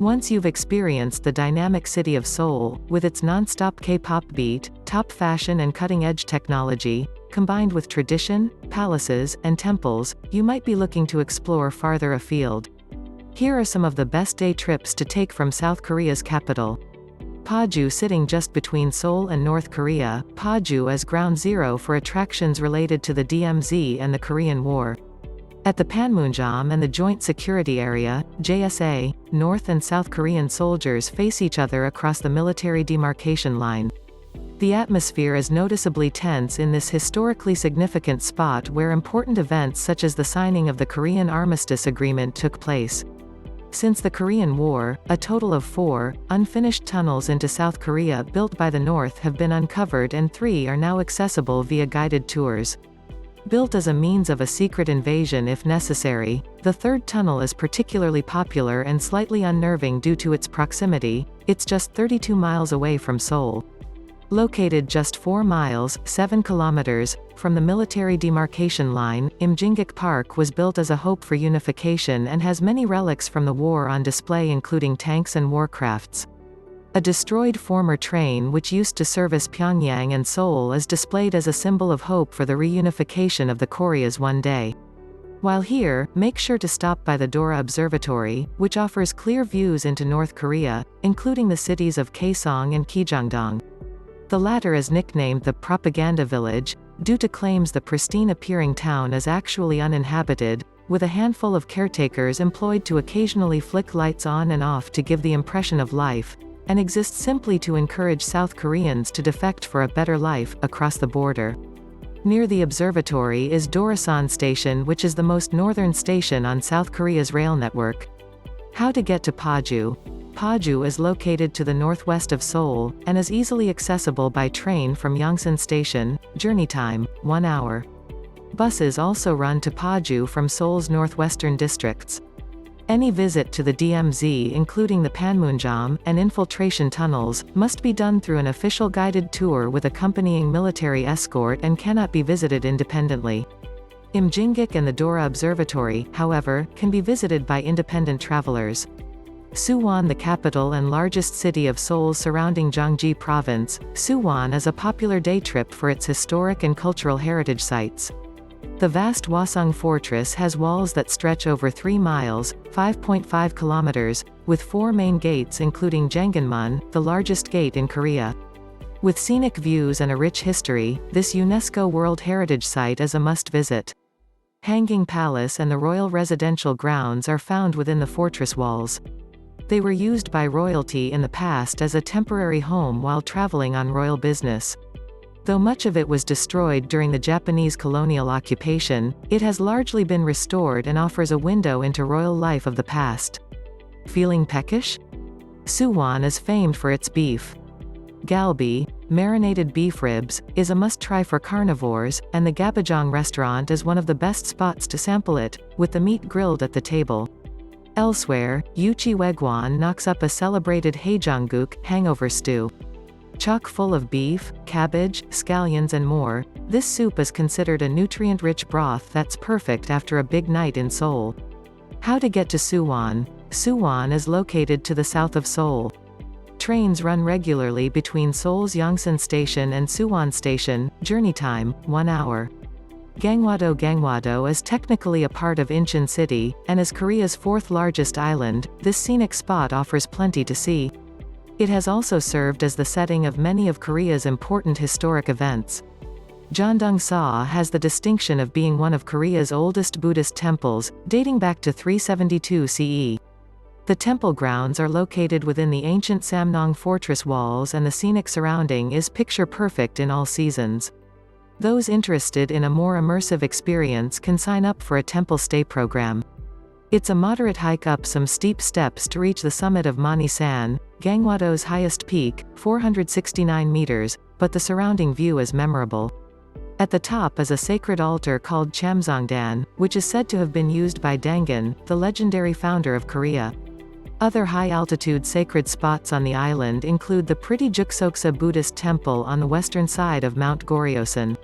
Once you've experienced the dynamic city of Seoul, with its non-stop K-pop beat, top fashion and cutting-edge technology, combined with tradition, palaces, and temples, you might be looking to explore farther afield. Here are some of the best day trips to take from South Korea's capital. Paju. Sitting just between Seoul and North Korea, Paju is ground zero for attractions related to the DMZ and the Korean War. At the Panmunjom and the Joint Security Area, JSA, North and South Korean soldiers face each other across the military demarcation line. The atmosphere is noticeably tense in this historically significant spot where important events such as the signing of the Korean Armistice Agreement took place. Since the Korean War, a total of 4 unfinished tunnels into South Korea built by the North have been uncovered and 3 are now accessible via guided tours. Built as a means of a secret invasion if necessary, the third tunnel is particularly popular and slightly unnerving due to its proximity. It's just 32 miles away from Seoul. Located just 4 miles, 7 kilometers, from the military demarcation line, Imjinggik Park was built as a hope for unification and has many relics from the war on display including tanks and warcrafts. A destroyed former train which used to service Pyongyang and Seoul is displayed as a symbol of hope for the reunification of the Koreas one day. While here, make sure to stop by the Dora Observatory, which offers clear views into North Korea, including the cities of Kaesong and Kijangdong. The latter is nicknamed the Propaganda Village, due to claims the pristine-appearing town is actually uninhabited, with a handful of caretakers employed to occasionally flick lights on and off to give the impression of life, and exists simply to encourage South Koreans to defect for a better life across the border. Near the observatory is Dorasan Station, which is the most northern station on South Korea's rail network. How to get to Paju. Paju is located to the northwest of Seoul, and is easily accessible by train from Yongsan Station. Journey time, 1 hour. Buses also run to Paju from Seoul's northwestern districts. Any visit to the DMZ, including the Panmunjom and infiltration tunnels, must be done through an official guided tour with accompanying military escort and cannot be visited independently. Imjinggik and the Dora Observatory, however, can be visited by independent travelers. Suwon. The capital and largest city of Seoul's surrounding Gyeonggi Province, Suwon is a popular day trip for its historic and cultural heritage sites. The vast Hwasong Fortress has walls that stretch over 3 miles, 5.5 kilometers, with 4 main gates including Janganmun, the largest gate in Korea. With scenic views and a rich history, this UNESCO World Heritage Site is a must-visit. Hanging Palace and the royal residential grounds are found within the fortress walls. They were used by royalty in the past as a temporary home while traveling on royal business. Though much of it was destroyed during the Japanese colonial occupation, it has largely been restored and offers a window into royal life of the past. Feeling peckish? Suwon is famed for its beef. Galbi, marinated beef ribs, is a must-try for carnivores, and the Gabajang restaurant is one of the best spots to sample it, with the meat grilled at the table. Elsewhere, Yuchi Wegwan knocks up a celebrated Haejanguk hangover stew. Chock full of beef, cabbage, scallions and more, this soup is considered a nutrient-rich broth that's perfect after a big night in Seoul. How to get to Suwon. Suwon is located to the south of Seoul. Trains run regularly between Seoul's Yongsan Station and Suwon Station. Journey time, 1 hour. Gangwado. Gangwado is technically a part of Incheon City, and is Korea's 4th largest island. This scenic spot offers plenty to see. It has also served as the setting of many of Korea's important historic events. Jeondong-sa has the distinction of being one of Korea's oldest Buddhist temples, dating back to 372 CE. The temple grounds are located within the ancient Samnong fortress walls, and the scenic surrounding is picture-perfect in all seasons. Those interested in a more immersive experience can sign up for a temple stay program. It's a moderate hike up some steep steps to reach the summit of Manisan, Gangwado's highest peak, 469 meters, but the surrounding view is memorable. At the top is a sacred altar called Chamsongdan, which is said to have been used by Dangun, the legendary founder of Korea. Other high-altitude sacred spots on the island include the pretty Juksoksa Buddhist temple on the western side of Mount Goryeosan.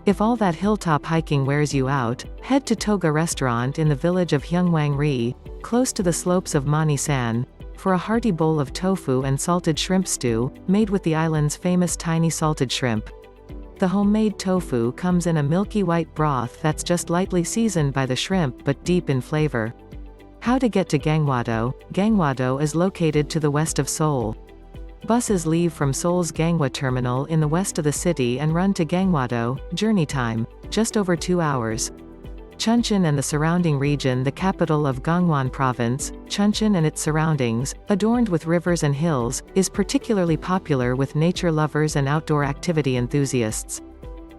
If all that hilltop hiking wears you out, head to Toga Restaurant in the village of Hyungwang-ri, close to the slopes of Manisan, for a hearty bowl of tofu and salted shrimp stew, made with the island's famous tiny salted shrimp. The homemade tofu comes in a milky white broth that's just lightly seasoned by the shrimp but deep in flavor. How to get to Gangwado. Gangwado is located to the west of Seoul. Buses leave from Seoul's Gangwa terminal in the west of the city and run to Gangwado. Journey time, just over 2 hours. Chuncheon and the surrounding region. The capital of Gangwon Province, Chuncheon and its surroundings, adorned with rivers and hills, is particularly popular with nature lovers and outdoor activity enthusiasts.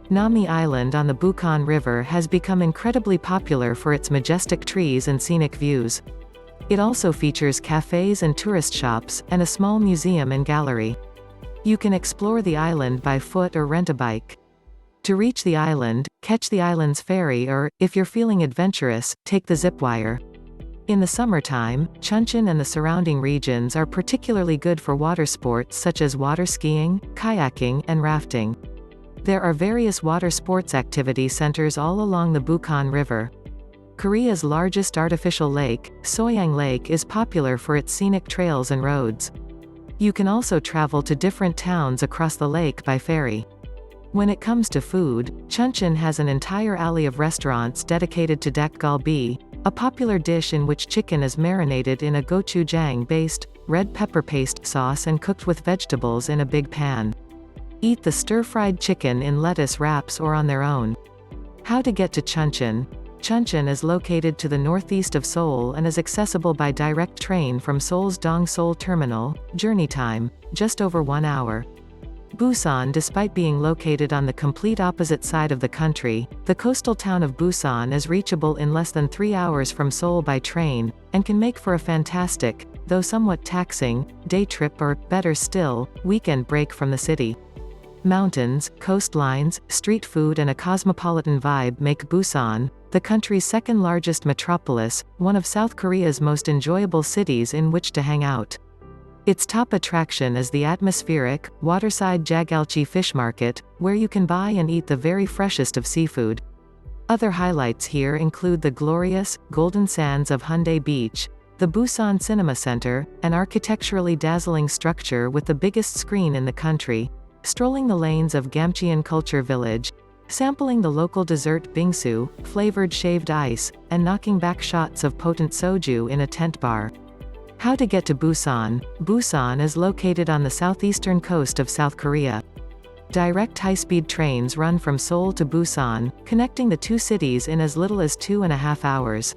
Nami Island on the Bukhan River has become incredibly popular for its majestic trees and scenic views. It also features cafes and tourist shops, and a small museum and gallery. You can explore the island by foot or rent a bike. To reach the island, catch the island's ferry or, if you're feeling adventurous, take the zipwire. In the summertime, Chuncheon and the surrounding regions are particularly good for water sports such as water skiing, kayaking, and rafting. There are various water sports activity centers all along the Bukhan River. Korea's largest artificial lake, Soyang Lake, is popular for its scenic trails and roads. You can also travel to different towns across the lake by ferry. When it comes to food, Chuncheon has an entire alley of restaurants dedicated to dakgalbi, a popular dish in which chicken is marinated in a gochujang-based, red pepper paste sauce and cooked with vegetables in a big pan. Eat the stir-fried chicken in lettuce wraps or on their own. How to get to Chuncheon. Chuncheon is located to the northeast of Seoul and is accessible by direct train from Seoul's Dong-Seoul Terminal. Journey time, just over 1 hour. Busan. Despite being located on the complete opposite side of the country, the coastal town of Busan is reachable in less than 3 hours from Seoul by train, and can make for a fantastic, though somewhat taxing, day trip or, better still, weekend break from the city. Mountains, coastlines, street food and a cosmopolitan vibe make Busan, the country's second largest metropolis, one of South Korea's most enjoyable cities in which to hang out. Its top attraction is the atmospheric, waterside Jagalchi fish market, where you can buy and eat the very freshest of seafood. Other highlights here include the glorious, golden sands of Hyundai Beach, the Busan Cinema Center, an architecturally dazzling structure with the biggest screen in the country, strolling the lanes of Gamcheon Culture Village, sampling the local dessert bingsu, flavored shaved ice, and knocking back shots of potent soju in a tent bar. How to get to Busan. Busan is located on the southeastern coast of South Korea. Direct high-speed trains run from Seoul to Busan, connecting the two cities in as little as 2.5 hours.